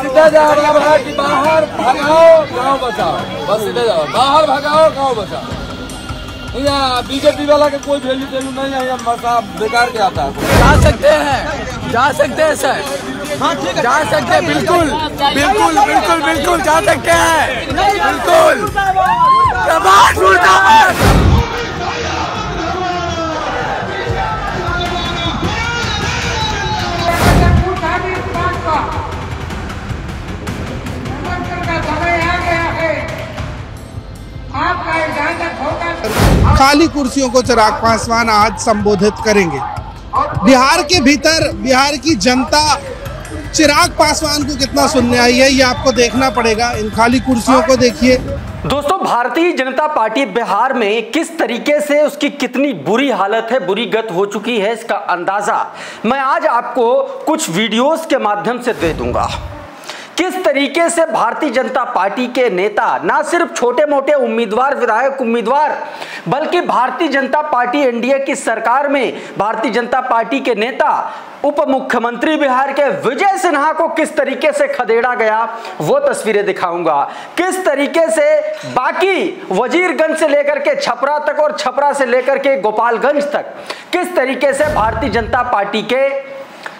सीधा जा रहा है कि बाहर भगाओ गाँव बचाओ, बस सीधे जाओ, बाहर भगाओ गाँव बचाओ। यहाँ बीजेपी वाला के कोई वैल्यू टेल्यू नहीं है, यहाँ बेकार के आता है। जा सकते हैं सर, जा सकते हैं, बिल्कुल बिल्कुल बिल्कुल बिल्कुल जा सकते हैं, बिल्कुल। खाली कुर्सियों को चिराग पासवान आज संबोधित करेंगे। बिहार के भीतर बिहार की जनता चिराग पासवान को कितना सुनने आई है, ये आपको देखना पड़ेगा। इन खाली कुर्सियों को देखिए। दोस्तों, भारतीय जनता पार्टी बिहार में किस तरीके से उसकी कितनी बुरी हालत है, बुरी गत हो चुकी है, इसका अंदाजा मैं आज आपको कुछ वीडियोस के माध्यम से दे दूंगा। किस तरीके से भारतीय जनता पार्टी के नेता, ना सिर्फ छोटे मोटे उम्मीदवार, विधायक उम्मीदवार, बल्कि भारतीय जनता पार्टी एनडीए की सरकार में भारतीय जनता पार्टी के नेता, उप मुख्यमंत्री बिहार के विजय सिन्हा को किस तरीके से खदेड़ा गया, वो तस्वीरें दिखाऊंगा। किस तरीके से बाकी वजीरगंज से लेकर के छपरा तक और छपरा से लेकर के गोपालगंज तक किस तरीके से भारतीय जनता पार्टी के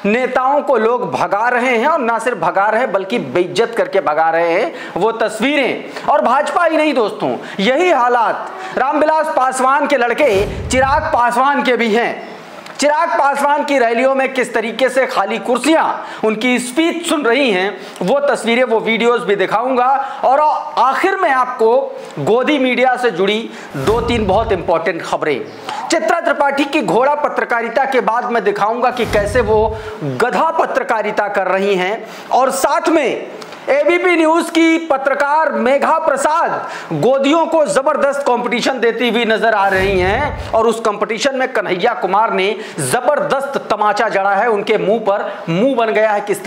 नेताओं को लोग भगा रहे हैं, और ना सिर्फ भगा रहे हैं बल्कि बेइज्जत करके भगा रहे हैं, वो तस्वीरें। और भाजपा ही नहीं दोस्तों, यही हालात रामविलास पासवान के लड़के चिराग पासवान के भी हैं। चिराग पासवान की रैलियों में किस तरीके से खाली कुर्सियां उनकी स्पीच सुन रही हैं, वो तस्वीरें, वो वीडियोस भी दिखाऊंगा। और आखिर में आपको गोदी मीडिया से जुड़ी 2-3 बहुत इंपॉर्टेंट खबरें, चित्रा त्रिपाठी की घोड़ा पत्रकारिता के बाद मैं दिखाऊंगा कि कैसे वो गधा पत्रकारिता कर रही हैं। और साथ में एबीपी न्यूज की पत्रकार मेघा प्रसाद गोदियों को जबरदस्त कंपटीशन देती हुई नजर आ रही हैं, और उस कंपटीशन में कन्हैया कुमार ने जबरदस्त तमाचा जड़ा है, उनके मुंह पर मुंह बन गया है। किस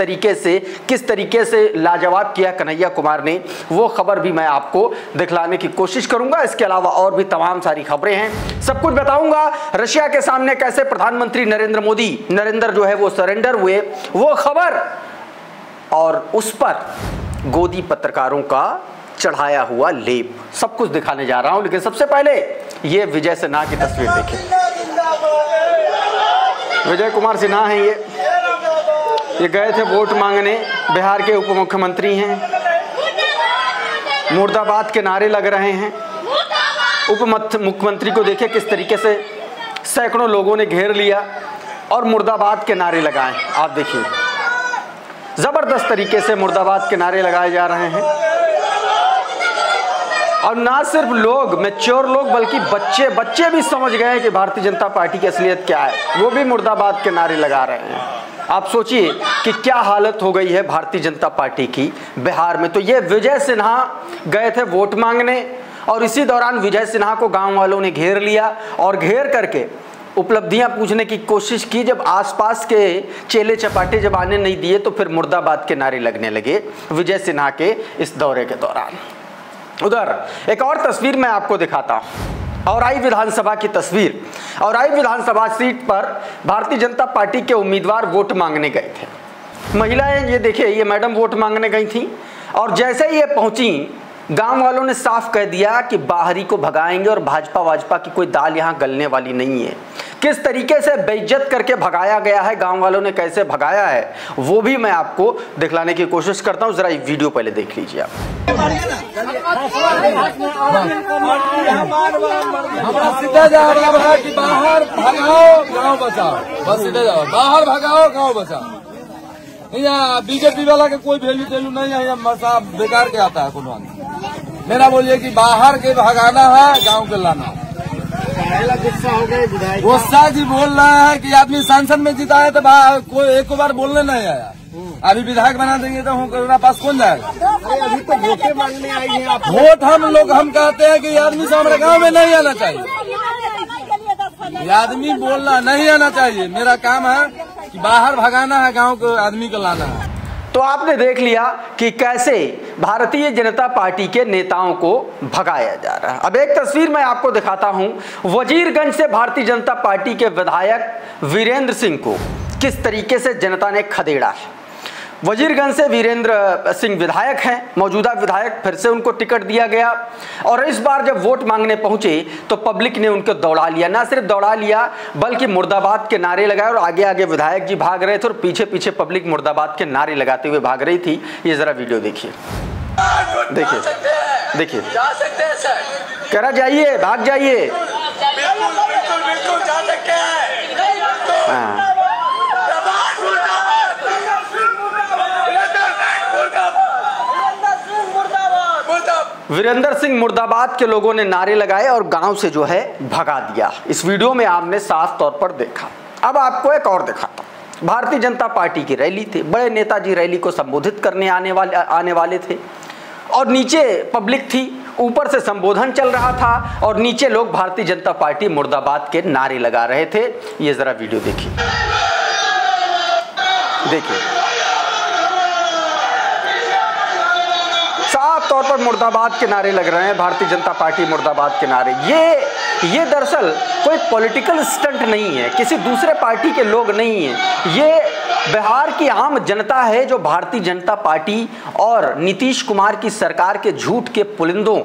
तरीके से लाजवाब किया कन्हैया कुमार ने, वो खबर भी मैं आपको दिखलाने की कोशिश करूंगा। इसके अलावा और भी तमाम सारी खबरें हैं, सब कुछ बताऊंगा। रशिया के सामने कैसे प्रधानमंत्री नरेंद्र जो है वो सरेंडर हुए, वो खबर, और उस पर गोदी पत्रकारों का चढ़ाया हुआ लेप, सब कुछ दिखाने जा रहा हूं। लेकिन सबसे पहले ये विजय सिन्हा की तस्वीर देखिए। विजय कुमार सिन्हा हैं ये गए थे वोट मांगने, बिहार के उप मुख्यमंत्री हैं, मुर्दाबाद के नारे लग रहे हैं। उप मुख्यमंत्री को देखिए किस तरीके से सैकड़ों लोगों ने घेर लिया और मुर्दाबाद के नारे लगाए। आप देखिए, जबरदस्त तरीके से मुर्दाबाद के नारे लगाए जा रहे हैं। और ना सिर्फ लोग, मैच्योर लोग, बल्कि बच्चे भी समझ गए कि भारतीय जनता पार्टी की असलियत क्या है, वो भी मुर्दाबाद के नारे लगा रहे हैं। आप सोचिए कि क्या हालत हो गई है भारतीय जनता पार्टी की बिहार में। तो ये विजय सिन्हा गए थे वोट मांगने, और इसी दौरान विजय सिन्हा को गांव वालों ने घेर लिया और घेर करके उपलब्धियां पूछने की कोशिश की। जब आसपास के चेले चपाटे जब आने नहीं दिए तो फिर मुर्दाबाद के नारे लगने लगे विजय सिन्हा के इस दौरे के दौरान। उधर एक और तस्वीर मैं आपको दिखाता हूं, औराई विधानसभा की तस्वीर। औराई विधानसभा सीट पर भारतीय जनता पार्टी के उम्मीदवार वोट मांगने गए थे। महिलाएं, ये देखिए, ये मैडम वोट मांगने गई थी, और जैसे ही ये पहुंची गांव वालों ने साफ कह दिया कि बाहरी को भगाएंगे और भाजपा की कोई दाल यहां गलने वाली नहीं है। किस तरीके से बेइज्जत करके भगाया गया है, गांव वालों ने कैसे भगाया है, वो भी मैं आपको दिखलाने की कोशिश करता हूं। जरा ये वीडियो पहले देख लीजिए आप। सीधा जा रहा है कि बाहर भगाओ गाँव बचाओ, बस सीधे जाओ, बाहर भगाओ गाँव बचाओ। यहाँ बीजेपी वाला के कोई वैल्यू टेल्यू नहीं है, यहाँ बेकार के आता है। कौन मेरा बोलिए कि बाहर के भगाना है, गाँव के लाना है। गुस्सा हो गए विधायक, गुस्सा जी बोल रहा है कि आदमी संसद में जीता है तो कोई एक बार बोलने नहीं आया, अभी विधायक बना देंगे तो हमारे पास कौन जाएगा। अभी तो वोटें मांगने आई हैं आप। वोट हम कहते हैं कि आदमी से हमारे गाँव में नहीं आना चाहिए, आदमी बोलना नहीं आना चाहिए। मेरा काम है कि बाहर भगाना है, गाँव को आदमी को लाना है। तो आपने देख लिया कि कैसे भारतीय जनता पार्टी के नेताओं को भगाया जा रहा है। अब एक तस्वीर मैं आपको दिखाता हूं, वजीरगंज से भारतीय जनता पार्टी के विधायक वीरेंद्र सिंह को किस तरीके से जनता ने खदेड़ा है। वजीरगंज से वीरेंद्र सिंह विधायक हैं, मौजूदा विधायक, फिर से उनको टिकट दिया गया और इस बार जब वोट मांगने पहुंचे तो पब्लिक ने उनको दौड़ा लिया। ना सिर्फ दौड़ा लिया बल्कि मुर्दाबाद के नारे लगाए और आगे आगे विधायक जी भाग रहे थे और पीछे पीछे पब्लिक मुर्दाबाद के नारे लगाते हुए भाग रही थी। ये जरा वीडियो देखिए, देखिए देखिए, जा सकते हैं सर, कह रहा जाइए, भाग जाइए। बिल्कुल बिल्कुल बिल्कुल जा सकते हैं। हाँ। वीरेंद्र सिंह मुर्दाबाद के लोगों ने नारे लगाए और गांव से जो है भगा दिया। इस वीडियो में आपने साफ तौर पर देखा। अब आपको एक और दिखाता हूं। भारतीय जनता पार्टी की रैली थी, बड़े नेताजी रैली को संबोधित करने आने वाले थे और नीचे पब्लिक थी, ऊपर से संबोधन चल रहा था और नीचे लोग भारतीय जनता पार्टी मुर्दाबाद के नारे लगा रहे थे। ये जरा वीडियो देखिए, देखिए साफ तौर पर मुर्दाबाद के नारे लग रहे हैं, भारतीय जनता पार्टी मुर्दाबाद के नारे। ये दरअसल कोई पॉलिटिकल स्टंट नहीं है, किसी दूसरे पार्टी के लोग नहीं हैं, ये बिहार की आम जनता है जो भारतीय जनता पार्टी और नीतीश कुमार की सरकार के झूठ के पुलिंदों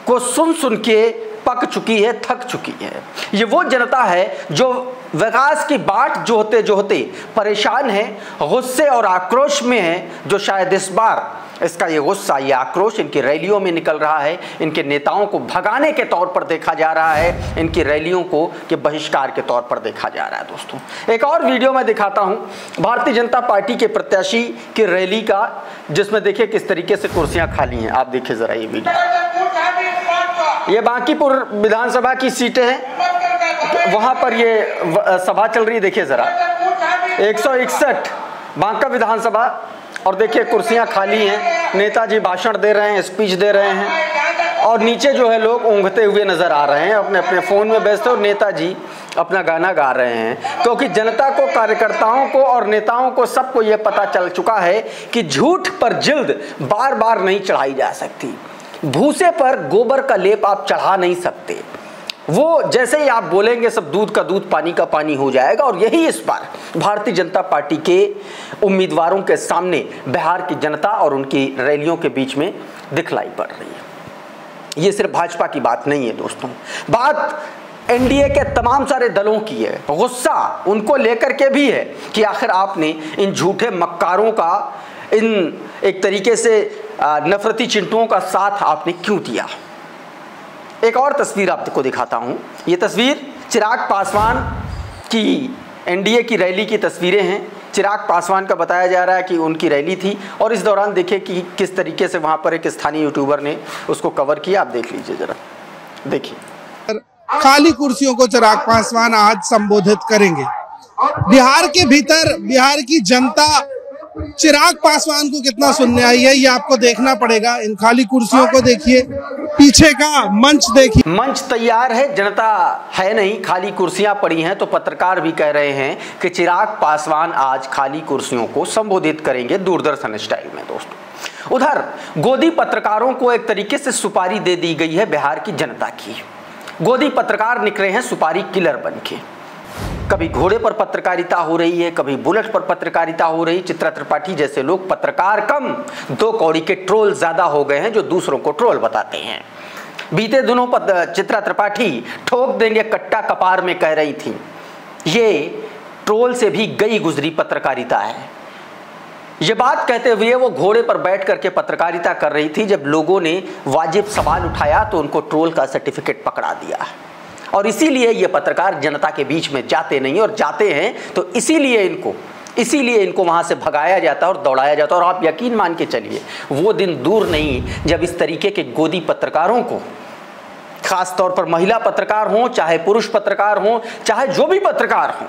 को सुन सुन के पक चुकी है, थक चुकी है। ये वो जनता है जो विकास की बाट जोहते जोहते परेशान है, गुस्से और आक्रोश में है, जो शायद इस बार इसका ये गुस्सा, ये आक्रोश इनकी रैलियों में निकल रहा है, इनके नेताओं को भगाने के तौर पर देखा जा रहा है, इनकी रैलियों को के बहिष्कार के तौर पर देखा जा रहा है। दोस्तों एक और वीडियो मैं दिखाता हूं भारतीय जनता पार्टी के प्रत्याशी की रैली का, जिसमें देखिए किस तरीके से कुर्सियां खाली हैं। आप देखिए जरा ये वीडियो। ये बांकीपुर विधानसभा की सीटें हैं, वहां पर ये सभा चल रही है। देखिए जरा 161 बांका विधानसभा और देखिए कुर्सियां खाली हैं, नेताजी भाषण दे रहे हैं, स्पीच दे रहे हैं और नीचे जो है लोग ऊँघते हुए नजर आ रहे हैं, अपने अपने फोन में व्यस्त और नेताजी अपना गाना गा रहे हैं। क्योंकि जनता को, कार्यकर्ताओं को और नेताओं को सबको यह पता चल चुका है कि झूठ पर जिल्द बार बार नहीं चढ़ाई जा सकती, भूसे पर गोबर का लेप आप चढ़ा नहीं सकते। वो जैसे ही आप बोलेंगे सब दूध का दूध पानी का पानी हो जाएगा और यही इस बार भारतीय जनता पार्टी के उम्मीदवारों के सामने बिहार की जनता और उनकी रैलियों के बीच में दिखलाई पड़ रही है। ये सिर्फ भाजपा की बात नहीं है दोस्तों, बात एनडीए के तमाम सारे दलों की है। गुस्सा उनको लेकर के भी है कि आखिर आपने इन झूठे मक्कारों का, इन एक तरीके से नफरती चिंटुओं का साथ आपने क्यों दिया। एक और तस्वीर आपको दिखाता हूं। ये तस्वीर चिराग पासवान की एनडीए की रैली की तस्वीरें हैं। चिराग पासवान का बताया जा रहा है कि उनकी रैली थी और इस दौरान देखिए कि किस तरीके से वहां पर एक स्थानीय यूट्यूबर ने उसको कवर किया। आप देख लीजिए जरा, देखिए। खाली कुर्सियों को चिराग पासवान आज संबोधित करेंगे। बिहार के भीतर बिहार की जनता चिराग पासवान को कितना सुनने आई है ये आपको देखना पड़ेगा। इन खाली कुर्सियों को देखिए, पीछे का मंच देखिए। मंच तैयार है, जनता है नहीं, खाली कुर्सियां पड़ी हैं। तो पत्रकार भी कह रहे हैं कि चिराग पासवान आज खाली कुर्सियों को संबोधित करेंगे दूरदर्शन स्टाइल में। दोस्तों उधर गोदी पत्रकारों को एक तरीके से सुपारी दे दी गई है बिहार की जनता की। गोदी पत्रकार निकले हैं सुपारी किलर बन के। कभी घोड़े पर पत्रकारिता हो रही है, कभी बुलेट पर पत्रकारिता हो रही। चित्रा त्रिपाठी जैसे लोग पत्रकार कम, 2 कौड़ी के ट्रोल ज्यादा हो गए हैं जो दूसरों को ट्रोल बताते हैं। बीते दिनों चित्रा त्रिपाठी ठोक देंगे कट्टा कपार में कह रही थी। ये ट्रोल से भी गई गुजरी पत्रकारिता है। ये बात कहते हुए वो घोड़े पर बैठ करके पत्रकारिता कर रही थी। जब लोगों ने वाजिब सवाल उठाया तो उनको ट्रोल का सर्टिफिकेट पकड़ा दिया और इसीलिए ये पत्रकार जनता के बीच में जाते नहीं, और जाते हैं तो इसीलिए इनको वहां से भगाया जाता और दौड़ाया जाता। और आप यकीन मान के चलिए वो दिन दूर नहीं जब इस तरीके के गोदी पत्रकारों को, खास तौर पर महिला पत्रकार हों चाहे पुरुष पत्रकार हों चाहे जो भी पत्रकार हों,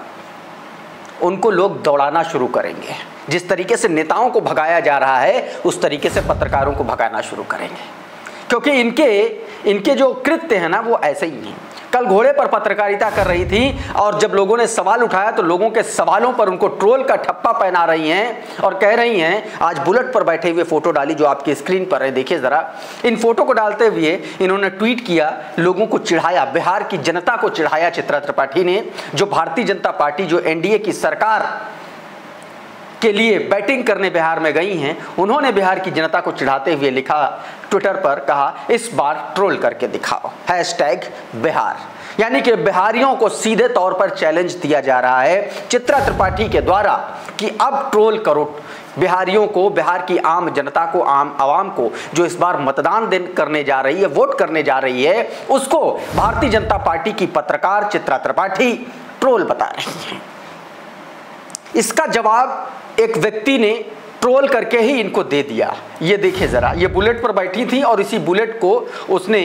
उनको लोग दौड़ाना शुरू करेंगे। जिस तरीके से नेताओं को भगाया जा रहा है उस तरीके से पत्रकारों को भगाना शुरू करेंगे, क्योंकि इनके जो कृत्य है ना वो ऐसे ही हैं। कल घोड़े पर पत्रकारिता कर रही थी और जब लोगों ने सवाल उठाया तो लोगों के सवालों पर उनको ट्रोल का ठप्पा पहना रही हैं और कह रही हैं। आज बुलेट पर बैठे हुए फोटो डाली जो आपकी स्क्रीन पर है, देखिए जरा। इन फोटो को डालते हुए इन्होंने ट्वीट किया, लोगों को चिढ़ाया, बिहार की जनता को चिढ़ाया चित्रा त्रिपाठी ने, जो भारतीय जनता पार्टी, जो एनडीए की सरकार के लिए बैटिंग करने बिहार में गई हैं, उन्होंने बिहार की जनता को चिढ़ाते हुए लिखा ट्विटर पर, कहा इस बार ट्रोल करके दिखाओ, #बिहार। यानी कि बिहारियों को सीधे तौर पर चैलेंज दिया जा रहा है चित्रा त्रिपाठी के द्वारा कि अब ट्रोल करो बिहारियों को, बिहार की आम जनता को, आम आवाम को, जो इस बार मतदान करने जा रही है, वोट करने जा रही है, उसको भारतीय जनता पार्टी की पत्रकार चित्रा त्रिपाठी ट्रोल बता रही है। इसका जवाब एक व्यक्ति ने ट्रोल करके ही इनको दे दिया। ये देखिए जरा, ये बुलेट पर बैठी थी और इसी बुलेट को उसने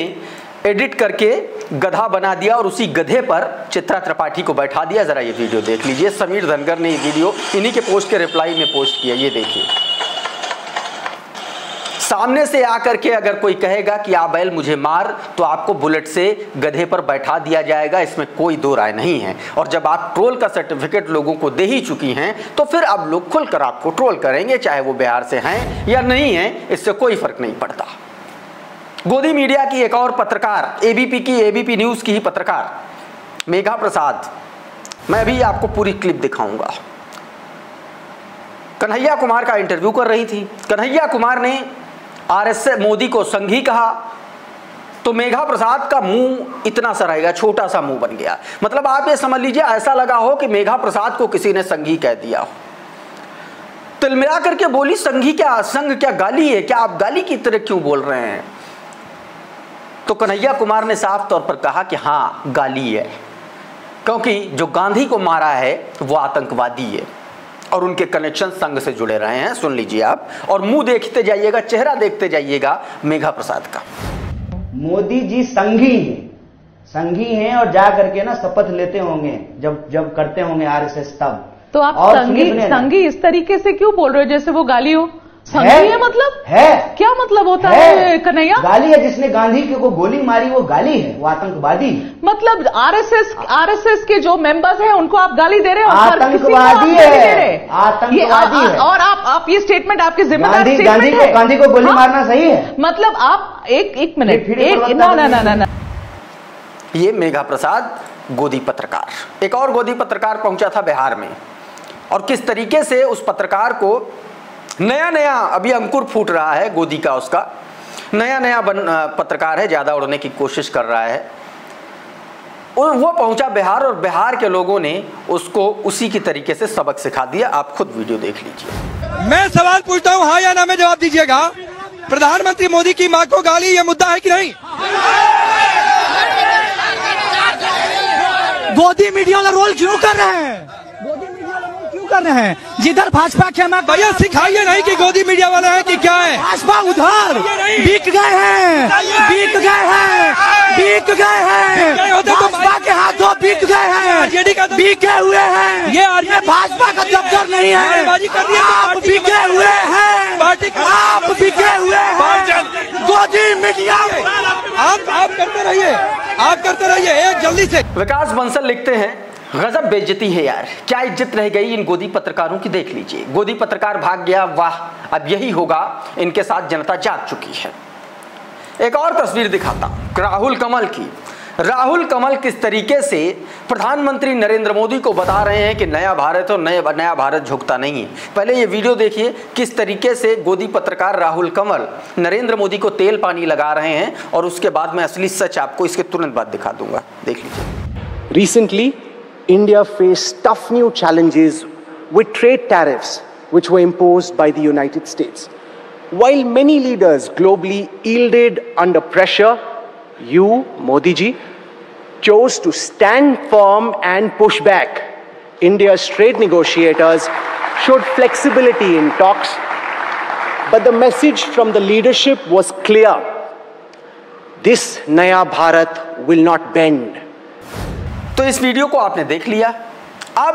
एडिट करके गधा बना दिया और उसी गधे पर चित्रा त्रिपाठी को बैठा दिया। जरा ये वीडियो देख लीजिए। समीर धनगर ने ये वीडियो इन्हीं के पोस्ट के रिप्लाई में पोस्ट किया। ये देखिए, सामने से आकर के अगर कोई कहेगा कि आ बैल मुझे मार, तो आपको बुलेट से गधे पर बैठा दिया जाएगा, इसमें कोई दो राय नहीं है। और जब आप ट्रोल का सर्टिफिकेट लोगों को दे ही चुकी हैं, तो फिर अब लोग खुलकर आपको ट्रोल करेंगे, चाहे वो बिहार से हैं या नहीं हैं, इससे कोई फर्क नहीं पड़ता। गोदी मीडिया की एक और पत्रकार, एबीपी न्यूज की ही पत्रकार मेघा प्रसाद, मैं भी आपको पूरी क्लिप दिखाऊंगा, कन्हैया कुमार का इंटरव्यू कर रही थी। कन्हैया कुमार ने आरएसएस मोदी को संघी कहा, तो मेघा प्रसाद का मुंह इतना सा रहेगा, छोटा सा मुंह बन गया। मतलब आप ये समझ लीजिए, ऐसा लगा हो कि मेघा प्रसाद को किसी ने संघी कह दिया हो। तिलमिला करके बोली, संघी क्या, संघ क्या गाली है क्या, आप गाली की तरह क्यों बोल रहे हैं? तो कन्हैया कुमार ने साफ तौर पर कहा कि हाँ गाली है, क्योंकि जो गांधी को मारा है वो आतंकवादी है और उनके कनेक्शन संघ से जुड़े रहे हैं। सुन लीजिए आप, और मुंह देखते जाइएगा, चेहरा देखते जाइएगा मेघा प्रसाद का। मोदी जी संघी हैं और जा करके ना शपथ लेते होंगे जब करते होंगे आरएसएस तब। तो आप संघी इस तरीके से क्यों बोल रहे हो जैसे वो गाली हो? संघी है मतलब है, क्या मतलब होता है कन्हैया? गाली है, जिसने गांधी को गोली मारी वो गाली है, वो आतंकवादी। मतलब आरएसएस के जो मेंबर्स हैं उनको आप गाली दे रहे हो? आतंकवादी है, आतंकवादी है। और आप ये स्टेटमेंट आपकी जिम्मेदारी गांधी को गोली मारना सही है? मतलब आप एक मिनट, ना ये मेघा प्रसाद गोदी पत्रकार। एक और गोदी पत्रकार पहुंचा था बिहार में, और किस तरीके से उस पत्रकार को नया अभी अंकुर फूट रहा है गोदी का, उसका नया पत्रकार है, ज्यादा उड़ने की कोशिश कर रहा है। और वो पहुंचा बिहार, और बिहार के लोगों ने उसको उसी की तरीके से सबक सिखा दिया। आप खुद वीडियो देख लीजिए। मैं सवाल पूछता हूँ, हाँ या ना में जवाब दीजिएगा। प्रधानमंत्री मोदी की मां को गाली, ये मुद्दा है कि नहीं? गोदी मीडिया वाला रोल क्यों कर रहे हैं? कर रहे हैं जिधर भाजपा के नाम भैया सिखाइए नहीं कि गोदी मीडिया वाले हैं कि क्या है। भाजपा उधर बिक गए हैं, भाजपा के हाथों बिक गए हैं, बिके हुए हैं। ये भाजपा का दफ्तर नहीं है, आप बिके हुए हैं, आप बिके हुए हैं। गोदी मीडिया आप करते रहिए एक जल्दी से। विकास बंसल लिखते हैं, गजब बेइज्जती है यार, क्या इज्जत रह गई इन गोदी पत्रकारों की। देख लीजिए, गोदी पत्रकार भाग गया, वाह, अब यही होगा, इनके साथ जनता जाग चुकी है। एक और तस्वीर दिखाता हूं राहुल कमल की। राहुल कमल किस तरीके से प्रधानमंत्री नरेंद्र मोदी को बता रहे हैं कि नया भारत और नया भारत झुकता नहीं है। पहले ये वीडियो देखिए, किस तरीके से गोदी पत्रकार राहुल कमल नरेंद्र मोदी को तेल पानी लगा रहे हैं, और उसके बाद मैं असली सच आपको इसके तुरंत बाद दिखा दूंगा। देख लीजिए। Recently, India faced tough new challenges with trade tariffs which were imposed by the United States. While many leaders globally yielded under pressure, you, Modi ji, chose to stand firm and push back. India's trade negotiators showed flexibility in talks, but the message from the leadership was clear. This Naya Bharat will not bend. तो इस video को आपने देख लिया, अब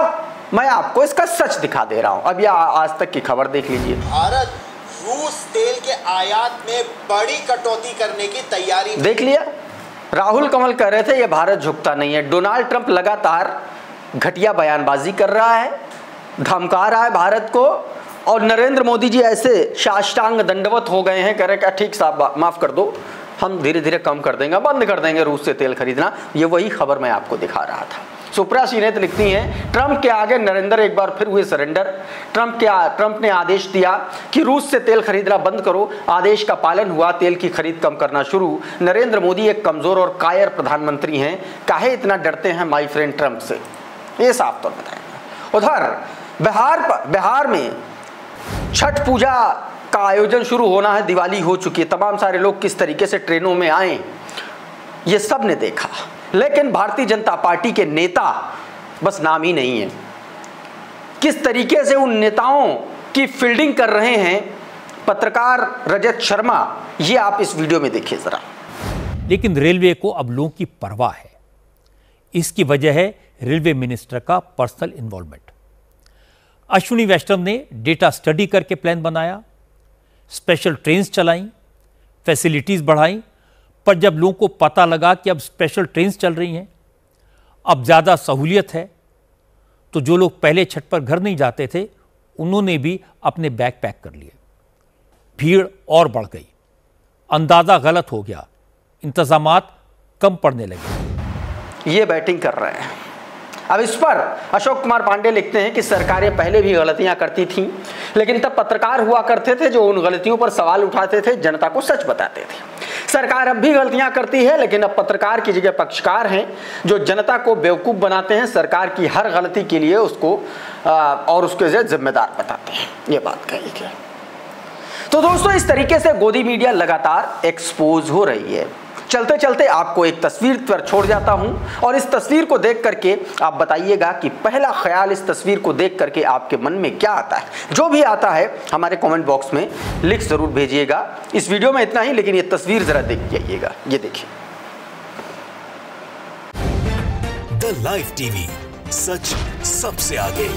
मैं आपको इसका सच दिखा दे रहा हूं। अब यह आज तक की खबर देख लीजिए। भारत रूस तेल के आयात में बड़ी कटौती करने की तैयारी। देख लिया, राहुल कमल कह रहे थे ये भारत झुकता नहीं है। डोनाल्ड ट्रंप लगातार घटिया बयानबाजी कर रहा है, धमका रहा है भारत को, और नरेंद्र मोदी जी ऐसे साष्टांग दंडवत हो गए हैं, कह रहे ठीक साहब माफ कर दो, हम धीरे धीरे कम कर देंगे, बंद कर देंगे रूस से तेल खरीदना। ये वही खबर मैं आपको दिखा रहा था। सुप्रिया सीनेत लिखती हैं, ट्रंप के आगे नरेंद्र एक बार फिर हुए सरेंडर। ट्रंप ने आदेश दिया कि रूस से तेल खरीदना बंद करो। आदेश का पालन हुआ, तेल की खरीद कम करना शुरू। नरेंद्र मोदी एक कमजोर और कायर प्रधानमंत्री हैं, काहे इतना डरते हैं माय फ्रेंड ट्रंप से, ये साफ तौर बताएंगे। उधर बिहार में छठ पूजा का आयोजन शुरू होना है, दिवाली हो चुकी है, तमाम सारे लोग किस तरीके से ट्रेनों में आए ये सब ने देखा, लेकिन भारतीय जनता पार्टी के नेता बस नाम ही नहीं है। किस तरीके से उन नेताओं की फील्डिंग कर रहे हैं पत्रकार रजत शर्मा, ये आप इस वीडियो में देखिए जरा। लेकिन रेलवे को अब लोगों की परवाह है। इसकी वजह है रेलवे मिनिस्टर का पर्सनल इन्वॉल्वमेंट। अश्विनी वैष्णव ने डेटा स्टडी करके प्लान बनाया, स्पेशल ट्रेन्स चलाई, फैसिलिटीज बढ़ाई, पर जब लोगों को पता लगा कि अब स्पेशल ट्रेन्स चल रही हैं, अब ज़्यादा सहूलियत है, तो जो लोग पहले छठ पर घर नहीं जाते थे उन्होंने भी अपने बैग पैक कर लिए। भीड़ और बढ़ गई, अंदाज़ा गलत हो गया, इंतजामात कम पड़ने लगे। ये बैटिंग कर रहे हैं। अब इस पर अशोक कुमार पांडे लिखते हैं कि सरकारें पहले भी गलतियां करती थीं, लेकिन तब पत्रकार हुआ करते थे जो उन गलतियों पर सवाल उठाते थे, जनता को सच बताते थे। सरकार अब भी गलतियां करती है, लेकिन अब पत्रकार की जगह पक्षकार हैं जो जनता को बेवकूफ बनाते हैं, सरकार की हर गलती के लिए उसको और उसके लिए जिम्मेदार बताते हैं। ये बात कही गई। तो दोस्तों, इस तरीके से गोदी मीडिया लगातार एक्सपोज हो रही है। चलते चलते आपको एक तस्वीर पर छोड़ जाता हूं, और इस तस्वीर को देख करके आप बताइएगा कि पहला ख्याल इस तस्वीर को देख करके आपके मन में क्या आता है। जो भी आता है हमारे कमेंट बॉक्स में लिख जरूर भेजिएगा। इस वीडियो में इतना ही, लेकिन ये तस्वीर जरा देख जाइएगा। ये देखिए, द लाइव टीवी, सच सबसे आगे।